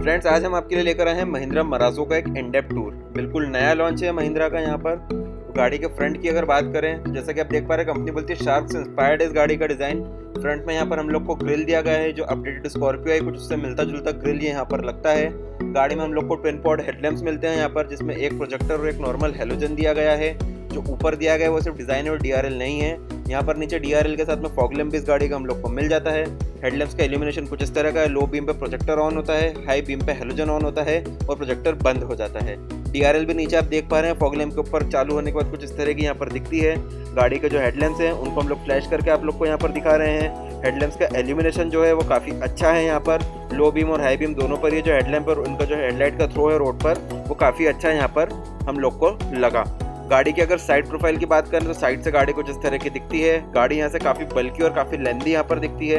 Friends, आज हम आपके लिए लेकर आए हैं महिंद्रा मराज़ो का एक इनडेप्थ टूर। बिल्कुल नया लॉन्च है महिंद्रा का। यहाँ पर तो गाड़ी के फ्रंट की अगर बात करें तो जैसा कि आप देख पा रहे हैं, कंपनी बोलती है शार्क से इंस्पायर्ड है इस गाड़ी का डिज़ाइन। फ्रंट में यहाँ पर हम लोग को ग्रिल दिया गया है, जो अपडेटेड स्कॉर्पियो है कुछ उससे मिलता जुलता ग्रिल यहाँ पर लगता है। गाड़ी में हम लोग को ट्विन पॉड हेडलैम्प्स मिलते हैं यहाँ पर, जिसमें एक प्रोजेक्टर और एक नॉर्मल हेलोजन दिया गया है। जो ऊपर दिया गया है वो सिर्फ डिज़ाइन और डीआरएल नहीं है। यहाँ पर नीचे डीआरएल के साथ में फॉग लैंप भी इस गाड़ी का हम लोग को मिल जाता है। हेडलैम्प्स का इल्यूमिनेशन कुछ इस तरह का है। लो बीम पे प्रोजेक्टर ऑन होता है, हाई बीम पे हेलोजन ऑन होता है और प्रोजेक्टर बंद हो जाता है। डीआरएल भी नीचे आप देख पा रहे हैं, फॉग लैंप के ऊपर चालू होने के बाद कुछ इस तरह की यहाँ पर दिखती है। गाड़ी के जो हेडलैम्प्स हैं उनको हम लोग फ्लैश करके आप लोग को यहाँ पर दिखा रहे हैं। हेडलैम्प्स का एल्यूमिनेशन जो है वो काफ़ी अच्छा है। यहाँ पर लो बीम और हाई बीम दोनों पर ये जो हेडलैम्प और उनका जो हेडलाइट का थ्रो है रोड पर, वो काफ़ी अच्छा यहाँ पर हम लोग को लगा। गाड़ी की अगर साइड प्रोफाइल की बात करें तो साइड से गाड़ी कुछ इस तरह की दिखती है। गाड़ी यहाँ से काफ़ी बल्की और काफ़ी लेंथी यहाँ पर दिखती है।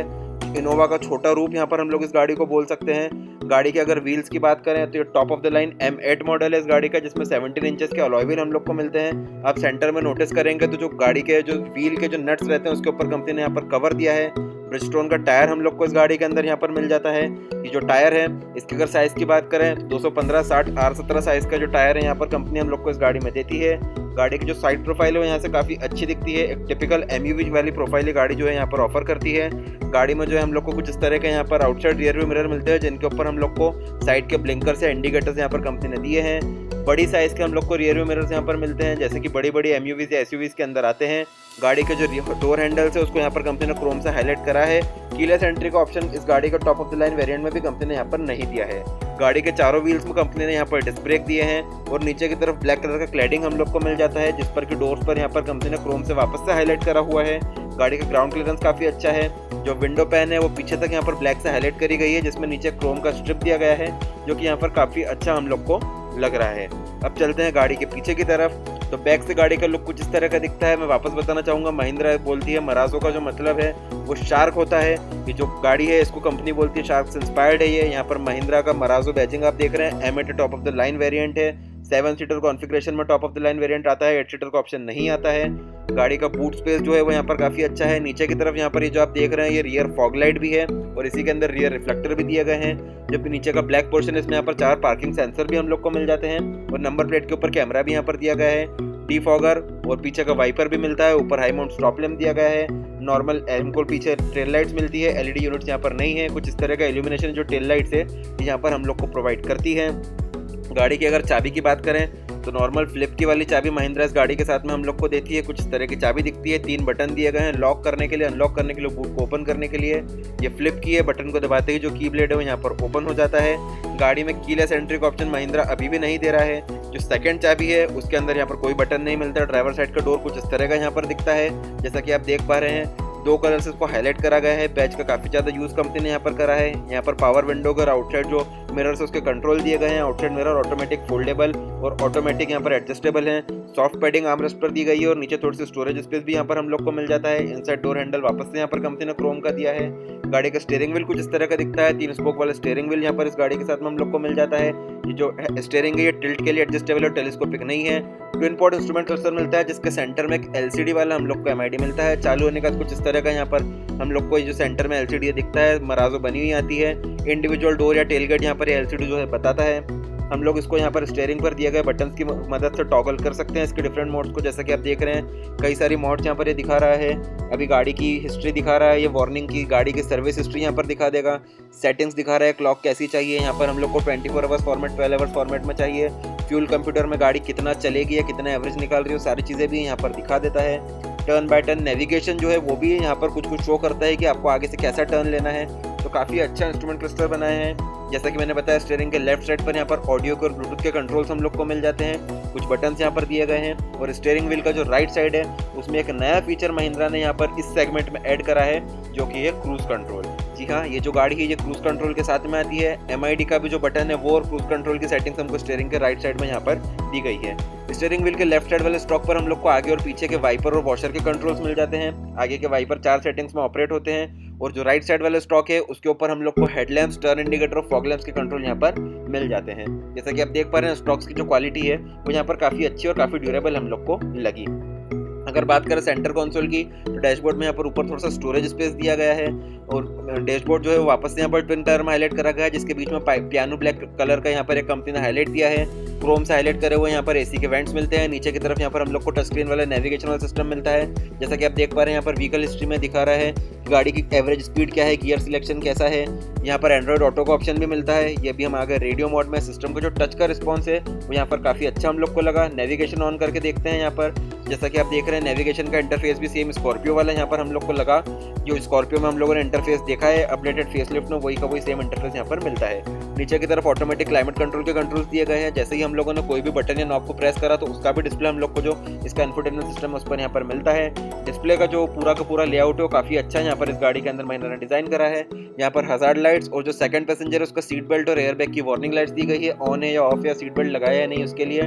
इनोवा का छोटा रूप यहाँ पर हम लोग इस गाड़ी को बोल सकते हैं। गाड़ी के अगर व्हील्स की बात करें तो ये top of the line M8 model है इस गाड़ी का, जिसमें 17 इंचेस के अलॉय व्हील हम लोग को मिलते हैं। आप सेंटर में नोटिस करेंगे तो जो गाड़ी के जो व्हील के जो नट्स रहते हैं उसके ऊपर कंपनी ने यहाँ पर कवर दिया है। ब्रिजस्टोन का टायर हम लोग को इस गाड़ी के अंदर यहाँ पर मिल जाता है। ये जो टायर है इसकी अगर साइज़ की बात करें तो 215/60 R17 साइज़ का जो टायर है यहाँ पर कंपनी हम लोग को इस गाड़ी में देती है। गाड़ी की जो साइड प्रोफाइल है वो यहाँ से काफ़ी अच्छी दिखती है। एक टिपिकल एमयूवी वाली प्रोफाइल ये गाड़ी जो है यहाँ पर ऑफर करती है। गाड़ी में जो है हम लोग को कुछ इस तरह के यहाँ पर आउटसाइड रियर व्यू मिरर मिलते हैं, जिनके ऊपर हम लोग को साइड के ब्लिंकर्स या इंडिकेटर्स यहाँ पर कंपनी ने दिए हैं। बड़ी साइज़ के हम लोग को रियर व्यू मिरर्स यहाँ पर मिलते हैं, जैसे कि बड़ी बड़ी एमयूवीज या एसयूवीज के अंदर आते हैं। गाड़ी के जो डोर हैंडल्स है उसको यहाँ पर कंपनी ने क्रोम से हाईलाइट करा है। कीलेस एंट्री का ऑप्शन इस गाड़ी का top of the line variant में भी कंपनी ने यहाँ पर नहीं दिया है। गाड़ी के चारों व्हील्स में कंपनी ने यहाँ पर डिस्क ब्रेक दिए हैं और नीचे की तरफ ब्लैक कलर का क्लैडिंग हम लोग को मिल जाता है, जिस पर कि डोर्स पर यहाँ पर कंपनी ने क्रोम से वापस से हाईलाइट करा हुआ है। गाड़ी का ग्राउंड क्लियरेंस काफ़ी अच्छा है। जो विंडो पैन है वो पीछे तक यहाँ पर ब्लैक से हाईलाइट करी गई है, जिसमें नीचे क्रोम का स्ट्रिप दिया गया है, जो कि यहाँ पर काफ़ी अच्छा हम लोग को लग रहा है। अब चलते हैं गाड़ी के पीछे की तरफ। तो बैक से गाड़ी का लुक कुछ इस तरह का दिखता है। मैं वापस बताना चाहूँगा, महिंद्रा बोलती है मराज़ो का जो मतलब है वो शार्क होता है। ये जो गाड़ी है इसको कंपनी बोलती है शार्क से इंस्पायर्ड है। ये यहाँ पर महिंद्रा का मराज़ो बैजिंग आप देख रहे हैं। M8 top of the line variant है। 7 सीटर कॉन्फ़िगरेशन में top of the line variant आता है, 8 सीटर का ऑप्शन नहीं आता है। गाड़ी का बूट स्पेस जो है वो यहाँ पर काफ़ी अच्छा है। नीचे की तरफ यहाँ पर ये जो आप देख रहे हैं ये रियर फॉग लाइट भी है और इसी के अंदर रियर रिफ्लेक्टर भी दिए गए हैं। जबकि नीचे का ब्लैक पोर्शन इसमें यहाँ पर 4 पार्किंग सेंसर भी हम लोग को मिल जाते हैं और नंबर प्लेट के ऊपर कैमरा भी यहाँ पर दिया गया है। डीफॉगर और पीछे का वाइपर भी मिलता है। ऊपर हाई माउंट स्टॉप लैंप दिया गया है। नॉर्मल हमको पीछे टेल लाइट्स मिलती है, एलईडी यूनिट्स यहाँ पर नहीं है। कुछ इस तरह का इल्यूमिनेशन जो टेल लाइट्स है यहाँ पर हम लोग को प्रोवाइड करती है। गाड़ी की अगर चाबी की बात करें तो नॉर्मल फ्लिप की वाली चाबी महिंद्रा इस गाड़ी के साथ में हम लोग को देती है। कुछ इस तरह की चाबी दिखती है। 3 बटन दिए गए हैं, लॉक करने के लिए, अनलॉक करने के लिए, बूट को ओपन करने के लिए। ये फ्लिप की है, बटन को दबाते ही जो की ब्लेड है वो यहाँ पर ओपन हो जाता है। गाड़ी में कीलेस एंट्री का ऑप्शन महिंद्रा अभी भी नहीं दे रहा है। जो सेकंड चाबी है उसके अंदर यहाँ पर कोई बटन नहीं मिलता। ड्राइवर साइड का डोर कुछ इस तरह का यहाँ पर दिखता है, जैसा कि आप देख पा रहे हैं। 2 कलर से इसको हाईलाइट करा गया है। बैच का काफ़ी ज़्यादा यूज़ कंपनी ने यहाँ पर करा है। यहाँ पर पावर विंडो और आउटसाइड जो मिरर्स है उसके कंट्रोल दिए गए हैं। आउटसाइड मिरर ऑटोमेटिक फोल्डेबल और ऑटोमेटिक यहाँ पर एडजस्टेबल है। सॉफ्ट पैडिंग आर्मरेस्ट पर दी गई है और नीचे थोड़ी सी स्टोरेज स्पेस भी यहाँ पर हम लोग को मिल जाता है। इनसाइड डोर हैंडल वापस से यहाँ पर कंपनी ने क्रोम का दिया है। गाड़ी का स्टीयरिंग व्हील कुछ इस तरह का दिखता है। 3 स्पोक वाला स्टीयरिंग व्हील यहाँ पर इस गाड़ी के साथ में हम लोग को मिल जाता है। ये जो स्टीयरिंग है ये टिल्ट के लिए एडजस्टेबल और टेलीस्कोपिक नहीं है। ट्विन पॉड इंस्ट्रूमेंट क्लस्टर मिलता है, जिसके सेंटर में एक LCD वाला हम लोग को MID मिलता है। चालू होने का कुछ इस तरह का यहाँ पर हम लोग को ये जो सेंटर में LCD दिखता है मराज़ो बनी हुई आती है। इंडिविजुअल डोर या टेलगेट यहाँ पर LCD जो है बताता है। हम लोग इसको यहाँ पर स्टीयरिंग पर दिए गए बटन्स की मदद से टॉगल कर सकते हैं इसके डिफरेंट मोड्स को, जैसा कि आप देख रहे हैं। कई सारी मोड्स यहाँ पर ये दिखा रहा है। अभी गाड़ी की हिस्ट्री दिखा रहा है, ये वार्निंग की गाड़ी की सर्विस हिस्ट्री यहाँ पर दिखा देगा। सेटिंग्स दिखा रहा है, क्लॉक कैसी चाहिए यहाँ पर हम लोग को 24 आवर्स फॉर्मेट, 12 आवर्स फॉर्मेट में चाहिए। फ्यूल कंप्यूटर में गाड़ी कितना चलेगी या कितना एवरेज निकाल रही है सारी चीज़ें भी यहाँ पर दिखा देता है। टर्न बाय टर्न नेविगेशन जो है वो भी यहाँ पर कुछ शो करता है कि आपको आगे से कैसा टर्न लेना है। तो काफ़ी अच्छा इंस्ट्रूमेंट क्लस्टर बनाए हैं। जैसा कि मैंने बताया, स्टीयरिंग के लेफ्ट साइड पर यहाँ पर ऑडियो के और ब्लूटूथ के कंट्रोल्स हम लोग को मिल जाते हैं। कुछ बटन्स यहाँ पर दिए गए हैं और स्टीयरिंग व्हील का जो राइट साइड है उसमें एक नया फीचर महिंद्रा ने यहाँ पर इस सेगमेंट में ऐड करा है, जो कि है क्रूज कंट्रोल। जी हाँ, ये जो गाड़ी है ये क्रूज कंट्रोल के साथ में आती है। MID का भी जो बटन है वो और क्रूज कंट्रोल की सेटिंग्स हमको स्टीयरिंग के राइट साइड में यहाँ पर दी गई है। स्टीयरिंग व्हील के लेफ्ट साइड वाले स्टॉक पर हम लोग को आगे और पीछे के वाइपर और वॉशर के कंट्रोल्स मिल जाते हैं। आगे के वाइपर 4 सेटिंग्स में ऑपरेट होते हैं और जो राइट साइड वाले स्टॉक है उसके ऊपर हम लोग को हेडलैम्प्स, टर्न इंडिकेटर और फॉग लैंप्स के कंट्रोल यहाँ पर मिल जाते हैं। जैसा कि आप देख पा रहे हैं, स्टॉक्स की जो क्वालिटी है वो यहाँ पर काफ़ी अच्छी और काफ़ी ड्यूरेबल हम लोग को लगी। अगर बात करें सेंटर कंसोल की, तो डैशबोर्ड में यहाँ पर ऊपर थोड़ा सा स्टोरेज स्पेस दिया गया है और डैशबोर्ड जो है वापस से यहाँ पर ट्विन कलर में हाईलाइट करा गया है, जिसके बीच में पियानो ब्लैक कलर का यहाँ पर एक कंपनी ने हाईलाइट दिया है। क्रोम से हाईलाइट करे हुए यहाँ पर एसी के वेंट्स मिलते हैं। नीचे की तरफ यहाँ पर हम लोग को टच स्क्रीन वाला नेविगेशन वाला सिस्टम मिलता है। जैसा कि आप देख पा रहे हैं यहाँ पर व्हीकल हिस्ट्री में दिखा रहा है गाड़ी की एवरेज स्पीड क्या है, गियर सिलेक्शन कैसा है। यहाँ पर एंड्रॉइड ऑटो का ऑप्शन भी मिलता है। ये भी हम आगे रेडियो मोड में सिस्टम का जो टच का रिस्पॉन्स है वो यहाँ पर काफ़ी अच्छा हम लोग को लगा। नेविगेशन ऑन करके देखते हैं यहाँ पर, जैसा कि आप देख रहे हैं नेविगेशन का इंटरफेस भी सेम स्कॉर्पियो वाला यहाँ पर हम लोग को लगा। जो स्कॉर्पियो में हम लोगों ने इंटरफेस देखा है अपडेटेड फेसलिफ्ट में, वही का वही सेम इंटरफेस यहाँ पर मिलता है। नीचे की तरफ ऑटोमेटिक क्लाइमेट कंट्रोल के कंट्रोल्स दिए गए हैं। जैसे ही हम लोगों ने कोई भी बटन या नॉब को प्रेस करा तो उसका भी डिस्प्ले हम लोग को जो इसका इंफोटेनमेंट सिस्टम है उस पर यहाँ पर मिलता है। डिस्प्ले का जो पूरा का पूरा लेआउट है वो काफ़ी अच्छा यहाँ पर इस गाड़ी के अंदर महिंद्रा ने डिजाइन करा है। यहाँ पर हजार्ड लाइट्स और जो सेकंड पैसेंजर है उसका सीट बेल्ट और एयरबैग की वार्निंग लाइट्स दी गई है, ऑन है या ऑफ या सीट बेल्ट लगाया है नहीं उसके लिए।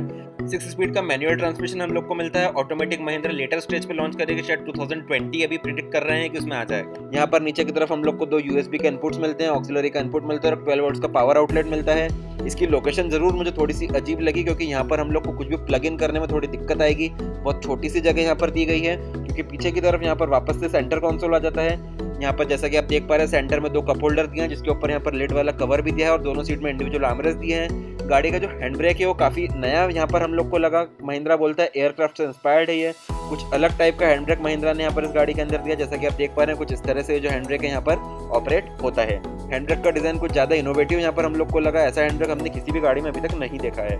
6 स्पीड का मैनुअल ट्रांसमिशन हम लोग को मिलता है। ऑटोमेटिक महिंद्रा लेटर स्टेज पे लॉन्च करेगी, शायद 2020 अभी प्रिडिक्ट कर रहे हैं कि उसमें आ जाए। यहाँ पर नीचे की तरफ हम लोग को 2 USB के इनपुट्स मिलते हैं, ऑक्सिलरी का इनपुट मिलता है और 12 वोल्ट्स का पावर आउटलेट मिलता है। इसकी लोकेशन जरूर मुझे थोड़ी सी अजीब लगी, क्योंकि यहाँ पर हम लोग को कुछ भी प्लग इन करने में थोड़ी दिक्कत आएगी। बहुत छोटी सी जगह यहाँ पर दी गई है, क्योंकि पीछे की तरफ यहाँ पर वापस से सेंटर कंसोल आ जाता है। यहाँ पर जैसा कि आप देख पा रहे हैं सेंटर में 2 कप होल्डर दिए हैं, जिसके ऊपर यहाँ पर लिड वाला कवर भी दिया है और दोनों सीट में इंडिविजुअल आर्मरेस्ट दिए हैं। गाड़ी का जो हैंड ब्रेक है वो काफ़ी नया यहाँ पर हम लोग को लगा। महिंद्रा बोलता है एयरक्राफ्ट से इंस्पायर्ड है, ये कुछ अलग टाइप का हैंड ब्रेक महिंद्रा ने यहाँ पर इस गाड़ी के अंदर दिया। जैसा कि आप देख पा रहे हैं कुछ इस तरह से जो हैंड ब्रेक है यहाँ पर ऑपरेट होता है। हैंड ब्रेक का डिजाइन कुछ ज़्यादा इनोवेटिव यहाँ पर हम लोग को लगा। ऐसा हैंड ब्रेक हमने किसी भी गाड़ी में अभी तक नहीं देखा है।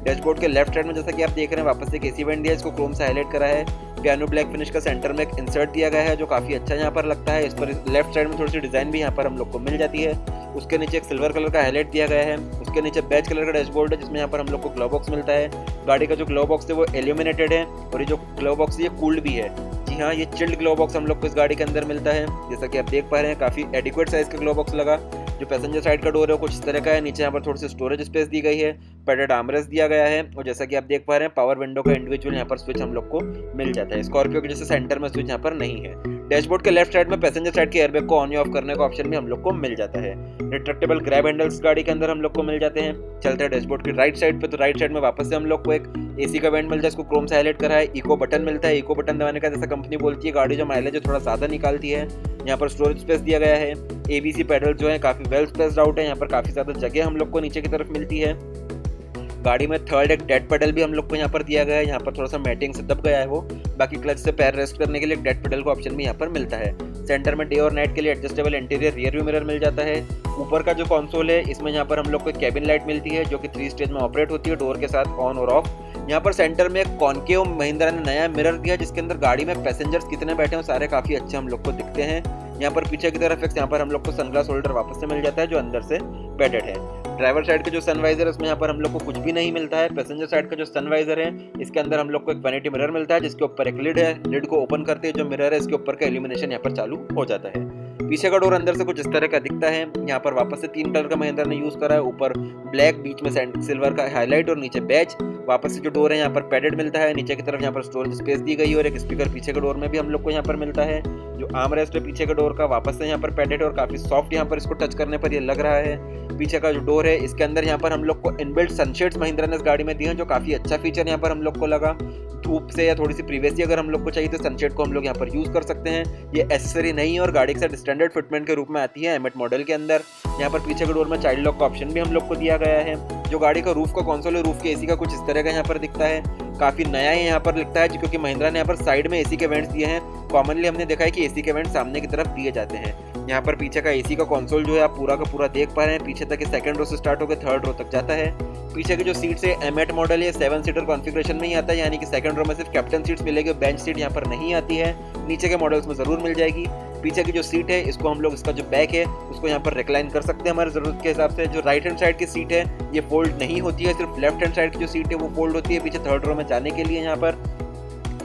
डैशबोर्ड के लेफ्ट साइड में जैसा कि आप देख रहे हैं वापस से एक एसी वेंट दिया है, इसको क्रोम से हाईलाइट करा है। पियानो ब्लैक फिनिश का सेंटर में एक इंसर्ट दिया गया है जो काफ़ी अच्छा यहाँ पर लगता है। इस पर लेफ्ट साइड में थोड़ी सी डिजाइन भी यहाँ पर हम लोग को मिल जाती है। उसके नीचे एक सिल्वर कलर का हाईलाइट दिया गया है। उसके नीचे बेज कलर का डैशबोर्ड है, जिसमें यहाँ पर हम लोग को ग्लव बॉक्स मिलता है। गाड़ी का जो ग्लव बॉक्स है वो एल्यूमिनेटेड है और ये जो ग्लव बॉक्स है ये कूल्ड भी है। जी हाँ, ये चिल्ड ग्लव बॉक्स हम लोग को इस गाड़ी के अंदर मिलता है। जैसा कि आप देख पा रहे हैं काफ़ी एडिक्वेट साइज का ग्लव बॉक्स लगा। जो पैसेंजर साइड का डोर है वो कुछ इस तरह का है। नीचे यहाँ पर थोड़ी सी स्टोरेज स्पेस दी गई है, पैडेड आर्मरेस्ट दिया गया है और जैसा कि आप देख पा रहे हैं पावर विंडो का इंडिविजुअल यहाँ पर स्विच हम लोग को मिल जाता है। स्कॉर्पियो के जैसे सेंटर में स्विच यहाँ पर नहीं है। डैशबोर्ड के लेफ्ट साइड में पैसेंजर साइड के एयरबैग को ऑन या ऑफ करने का ऑप्शन भी हम लोग को मिल जाता है। रिट्रैक्टेबल ग्रैब हैंडल्स गाड़ी के अंदर हम लोग को मिल जाते हैं। चलते हैं डैशबोर्ड की राइट साइड पे, तो राइट साइड में वापस से हम लोग को एक एसी का वेंट मिलता है, इसको क्रोम से हाईलाइट करा है। इको बटन मिलता है, इको बटन दबाने का जैसा कंपनी बोलती है गाड़ी जो माइलेज थोड़ा ज़्यादा निकालती है। यहाँ पर स्टोरेज स्पेस दिया गया है। एबीसी पेडल जो है काफ़ी वेल स्पेस्ड आउट है, यहाँ पर काफ़ी ज़्यादा जगह हम लोग को नीचे की तरफ मिलती है। गाड़ी में थर्ड एक डेड पेडल भी हम लोग को यहाँ पर दिया गया है। यहाँ पर थोड़ा सा मैटिंग से दब गया है वो, बाकी क्लच से पैर रेस्ट करने के लिए एक डेड पेडल का ऑप्शन भी यहाँ पर मिलता है। सेंटर में डे और नाइट के लिए adjustable interior rear view mirror मिल जाता है। ऊपर का जो कंसोल है इसमें यहाँ पर हम लोग को कैबिन लाइट मिलती है जो कि 3 स्टेज में ऑपरेट होती है, डोर के साथ ऑन और ऑफ। यहाँ पर सेंटर में एक कॉन्केव महिंद्रा ने नया मिरर दिया, जिसके अंदर गाड़ी में पैसेंजर्स कितने बैठे हैं सारे काफ़ी अच्छे हम लोग को दिखते हैं। यहाँ पर पीछे की तरफ एक यहाँ पर हम लोग को सनग्लास होल्डर वापस से मिल जाता है जो अंदर से पैडेड है। ड्राइवर साइड का जो सनवाइजर है उसमें यहाँ पर हम लोग को कुछ भी नहीं मिलता है। पैसेंजर साइड का जो सनवाइजर है इसके अंदर हम लोग को एक वैनिटी मिरर मिलता है, जिसके ऊपर एक लिड है। लिड को ओपन करते ही जो मिरर है इसके ऊपर का इल्यूमिनेशन यहाँ पर चालू हो जाता है। पीछे का डोर अंदर से कुछ इस तरह का दिखता है। यहाँ पर वापस से 3 कलर का महिंद्रा ने यूज करा है, ऊपर ब्लैक, बीच में सिल्वर का हाईलाइट और नीचे बैज। वापस से जो डोर है यहाँ पर पैडेड मिलता है। नीचे की तरफ यहाँ पर स्टोरेज स्पेस दी गई है और एक स्पीकर पीछे के डोर में भी हम लोग को यहाँ पर मिलता है। जो आर्म रेस्ट है पीछे के डोर का वापस से यहाँ पर पैडेड और काफी सॉफ्ट यहाँ पर इसको टच करने पर ये लग रहा है। पीछे का जो डोर है इसके अंदर यहाँ पर हम लोग को इनबिल्ट सनशेड्स महिंद्रा ने इस गाड़ी में दिए हैं, जो काफी अच्छा फीचर यहाँ पर हम लोग को लगा। धूप से या थोड़ी सी प्रीवियसली अगर हम लोग को चाहिए तो सनशेड को हम लोग यहाँ पर यूज कर सकते हैं। ये एसेसरी नहीं है और गाड़ी के साथ स्टैंडर्ड फिटमेंट के रूप में आती है M8 मॉडल के अंदर। यहाँ पर पीछे के डोर में चाइल्ड लॉक का ऑप्शन भी हम लोग को दिया गया है। जो गाड़ी का रूफ का कंसोल है, रूफ के एसी का कुछ इस तरह का यहाँ पर दिखता है, काफी नया है यहाँ पर लिखता है, क्योंकि महिंद्रा ने यहाँ पर साइड में एसी के वेंट्स दिए हैं। कॉमनली हमने देखा है कि एसी के वेंट सामने की तरफ दिए जाते हैं। यहाँ पर पीछे का एसी का कंसोल जो है आप पूरा का पूरा देख पा रहे हैं। पीछे तक सेकंड रो से स्टार्ट होकर थर्ड रो तक जाता है। पीछे की जो सीट्स है M8 मॉडल है 7 सीटर कॉन्फ़िगरेशन में ही आता है, यानी कि सेकंड रो में सिर्फ कैप्टन सीट्स मिलेगी, बेंच सीट यहाँ पर नहीं आती है। नीचे के मॉडल्स में जरूर मिल जाएगी। पीछे की जो सीट है इसको हम लोग, इसका जो बैक है उसको यहाँ पर रिक्लाइन कर सकते हैं हमारे जरूरत के हिसाब से। जो राइट हैंड साइड की सीट है ये फोल्ड नहीं होती है, सिर्फ लेफ्ट हैंड साइड की जो सीट है वो फोल्ड होती है पीछे थर्ड रो में जाने के लिए। यहाँ पर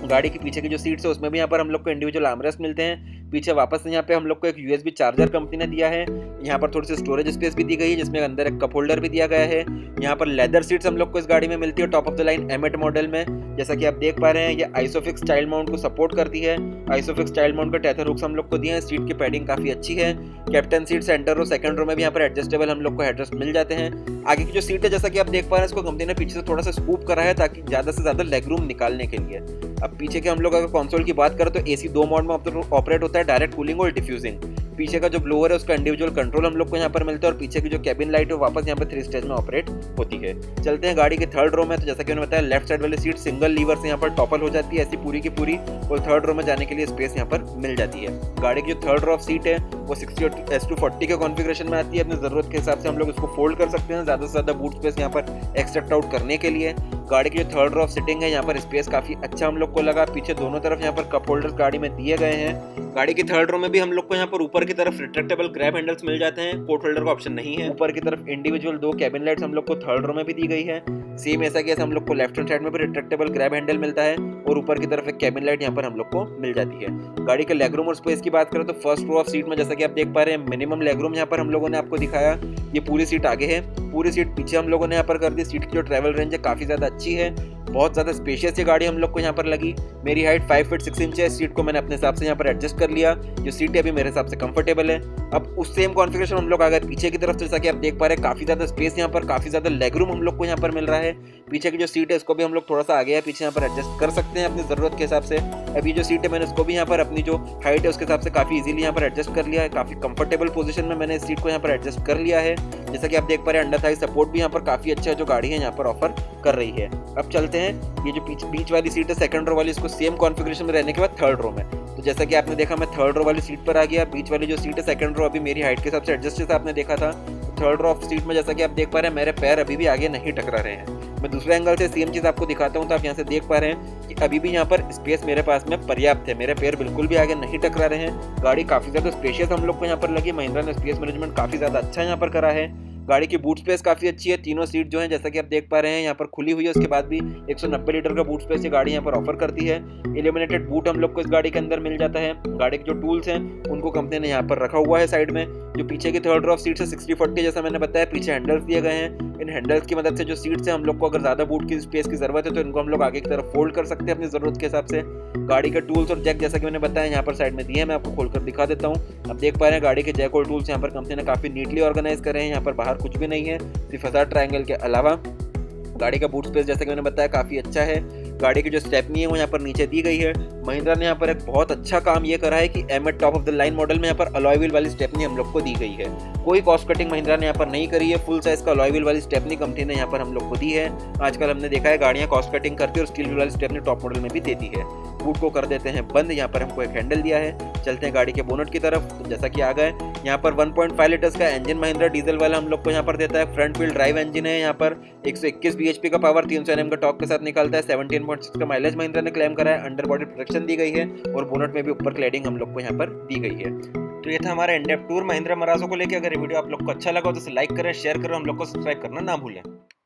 गाड़ी के पीछे की जो सीट्स है उसमें भी यहाँ पर हम लोग को इंडिविजुअल आर्मरेस्ट मिलते हैं। पीछे वापस से यहाँ पे हम लोग को एक USB चार्जर कंपनी ने दिया है। यहाँ पर थोड़ी सी स्टोरेज स्पेस भी दी गई है, जिसमें अंदर एक कप होल्डर भी दिया गया है। यहाँ पर लेदर सीट्स हम लोग को इस गाड़ी में मिलती है top of the line M8 model में। जैसा कि आप देख पा रहे हैं ये आइसोफिक्स चाइल्ड माउंट को सपोर्ट करती है। आइसोफिक्स चाइल्ड माउंट का टेथर हुक्स हम लोग को दिए हैं। सीट की पैडिंग काफी अच्छी है। कैप्टन सीट, सेंटर रो, सेकंड रो में भी यहाँ पर एडजस्टेबल हम लोग को हेडरेस्ट मिल जाते हैं। आगे की जो सीट है जैसा कि आप देख पा रहे हैं इसको कंपनी ने पीछे से थोड़ा सा स्कूप करा है ताकि ज्यादा से ज्यादा लेग रूम निकालने के लिए। अब पीछे के हम लोग अगर कंसोल की बात करें तो एसी 2 मोड में ऑपरेट होता है, डायरेक्ट कूलिंग और डिफ्यूजिंग। पीछे का जो ब्लोअर है उसका इंडिविजुअल कंट्रोल हम लोग को यहाँ पर मिलता है और पीछे की जो कैबिन लाइट है वापस यहाँ पर 3 स्टेज में ऑपरेट होती है। चलते हैं गाड़ी के थर्ड रो में। तो जैसा कि मैंने बताया लेफ्ट साइड वाली सीट सिंगल लीवर से यहाँ पर टॉपल हो जाती है ऐसी पूरी की पूरी, और थर्ड रो में जाने के लिए स्पेस यहाँ पर मिल जाती है। गाड़ी की जो थर्ड रो ऑफ सीट है वो 60:40 के कॉन्फ़िगरेशन में आती है। अपनी जरूरत के हिसाब से हम लोग इसको फोल्ड कर सकते हैं ज़्यादा से ज़्यादा बूट स्पेस यहाँ पर एक्सट्रैक्ट आउट करने के लिए। गाड़ी की जो थर्ड रो ऑफ सिटिंग है यहाँ पर स्पेस काफी अच्छा हम लोग को लगा। पीछे दोनों तरफ यहाँ पर कप होल्डर्स गाड़ी में दिए गए हैं। गाड़ी की थर्ड रो में भी हम लोग को यहाँ पर ऊपर की तरफ रिट्रैक्टेबल ग्रैब हैंडल्स मिल जाते हैं, पोर्ट होल्डर का ऑप्शन नहीं है। ऊपर की तरफ इंडिविजुअल 2 कैबिन लाइट्स हम लोग को थर्ड रो में भी दी गई है। सेम ऐसा कि हम लोग को लेफ्ट हैंड साइड में भी रिट्रैक्टेबल ग्रैब हैंडल मिलता है और ऊपर की तरफ एक कैबिन लाइट यहाँ पर हम लोग को मिल जाती है। गाड़ी के लेग रूम और स्पेस की बात करें तो फर्स्ट रो ऑफ सीट में जैसा कि आप देख पा रहे हैं मिनिमम लेग रूम यहाँ पर हम लोगों ने आपको दिखाया। ये पूरी सीट आगे है, पूरी सीट पीछे हम लोगों ने यहाँ पर कर दी। सीट की जो ट्रैवल रेंज है काफी ज्यादा अच्छी है, बहुत ज्यादा स्पेशियस ये गाड़ी हम लोग को यहाँ पर लगी। मेरी हाइट 5 फीट 6 इंच है, सीट को मैंने अपने हिसाब से यहाँ पर एडजस्ट कर लिया। जो सीट है अभी मेरे हिसाब से कंफर्टेबल है। अब उस सेम कॉन्फ़िगरेशन हम लोग आ गए पीछे की तरफ। जैसा कि आप देख पा रहे हैं काफी ज्यादा स्पेस यहाँ पर, काफी ज्यादा लेग रूम हम लोग को यहाँ पर मिल रहा है। पीछे की जो सीट है इसको भी हम लोग थोड़ा सा आगे या पीछे यहाँ पर एडजस्ट कर सकते हैं अपनी जरूरत के हिसाब से। अभी जो सीट है मैंने उसको भी यहाँ पर अपनी जो हाइट है उसके हिसाब से काफी इजीली यहाँ पर एडजस्ट कर लिया है। काफी कंफर्टेबल पोजीशन में मैंने इस सीट को यहाँ पर एडजस्ट कर लिया है। जैसा कि आप देख पा रहे हैं अंडर थाई सपोर्ट भी यहाँ पर काफी अच्छा है जो गाड़ी है यहाँ पर ऑफर कर रही है। अब चलते हैं ये जो बीच वाली सीट है सेकंड रो वाली, इसको सेम कॉन्फ़िगरेशन में रहने के बाद थर्ड रो में। तो जैसा कि आपने देखा मैं थर्ड रो वाली सीट पर आ गया। बीच वाली जो सीट है सेकंड रो अभी मेरी हाइट के हिसाब से एडजस्ट जैसा आपने देखा था। थर्ड रो ऑफ सीट में जैसा कि आप देख पा रहे हैं मेरे पैर अभी भी आगे नहीं टकरा रहे हैं। मैं दूसरे एंगल से सेम चीज़ आपको दिखाता हूँ तो आप यहाँ से देख पा रहे हैं कि अभी भी यहाँ पर स्पेस मेरे पास में पर्याप्त है, मेरे पैर बिल्कुल भी आगे नहीं टकरा रहे हैं। गाड़ी काफ़ी ज़्यादा स्पेशियस हम लोग को यहाँ पर लगी। महिंद्रा ने स्पेस मैनेजमेंट काफ़ी ज़्यादा अच्छा यहाँ पर करा है। गाड़ी की बूट स्पेस काफ़ी अच्छी है। तीनों सीट जो है जैसा कि आप देख पा रहे हैं यहाँ पर खुली हुई है, उसके बाद भी 190 लीटर का बूट स्पेस ये गाड़ी यहाँ पर ऑफर करती है। इल्यूमिनेटेड बूट हम लोग को इस गाड़ी के अंदर मिल जाता है। गाड़ी के जो टूल्स हैं उनको कंपनी ने यहाँ पर रखा हुआ है साइड में। जो पीछे की थर्ड रो ऑफ सीट है 60:40 जैसा मैंने बताया, पीछे हैंडल्स दिए गए हैं। इन हैंडल्स की मदद से जो सीट्स हैं हम लोग को अगर ज़्यादा बूट की स्पेस की ज़रूरत है तो इनको हम लोग आगे की तरफ फोल्ड कर सकते हैं अपनी ज़रूरत के हिसाब से। गाड़ी के टूल्स और जैक जैसा कि मैंने बताया यहाँ पर साइड में दिए हैं, मैं आपको खोलकर दिखा देता हूँ। आप देख पा रहे हैं गाड़ी के जैक और टूल्स यहाँ पर कंपनी ने काफ़ी नीटली ऑर्गेनाइज करे हैं। यहाँ पर बाहर कुछ भी नहीं है सिर्फ हज़ार ट्रायंगल के अलावा। गाड़ी का बूट स्पेस जैसा कि मैंने बताया काफ़ी अच्छा है। गाड़ी की जो स्टेपनी है वो यहाँ पर नीचे दी गई है। महिंद्रा ने यहाँ पर एक बहुत अच्छा काम ये करा है कि M8 top of the line model में यहाँ पर अलॉय व्हील वाली स्टेपनी हम लोग को दी गई है। कोई कॉस्ट कटिंग महिंद्रा ने यहाँ पर नहीं करी है। फुल साइज का अलॉय व्हील वाली स्टेपनी कंपनी ने यहाँ पर हम लोग को दी है। आजकल हमने देखा है गाड़ियाँ कॉस्ट कटिंग करती है और स्टील व्हील वाली स्टेपनी टॉप मॉडल में भी देती है। बूट को कर देते हैं बंद। यहाँ पर हमको एक हैंडल दिया है। चलते हैं गाड़ी के बोनट की तरफ। तो जैसा कि आ गए यहाँ पर 1.5 लीटर्स का इंजन महिंद्रा डीजल वाला हम लोग को यहाँ पर देता है। फ्रंट व्हील ड्राइव इंजन है। यहाँ पर 121 bhp का पावर 300 Nm का टॉर्क के साथ निकलता है। 17.6 का माइलेज महिंद्रा ने क्लेम करा है। अंडर बॉडी प्रोटेक्शन दी गई है और बोनट में भी ऊपर क्लैडिंग हम लोग को यहाँ पर दी गई है। तो ये था हमारा in depth tour Mahindra Marazzo को लेकर। अगर ये वीडियो आप लोग को अच्छा लगा तो इसे लाइक करें, शेयर करें, हम लोग को सब्सक्राइब करना ना भूलें।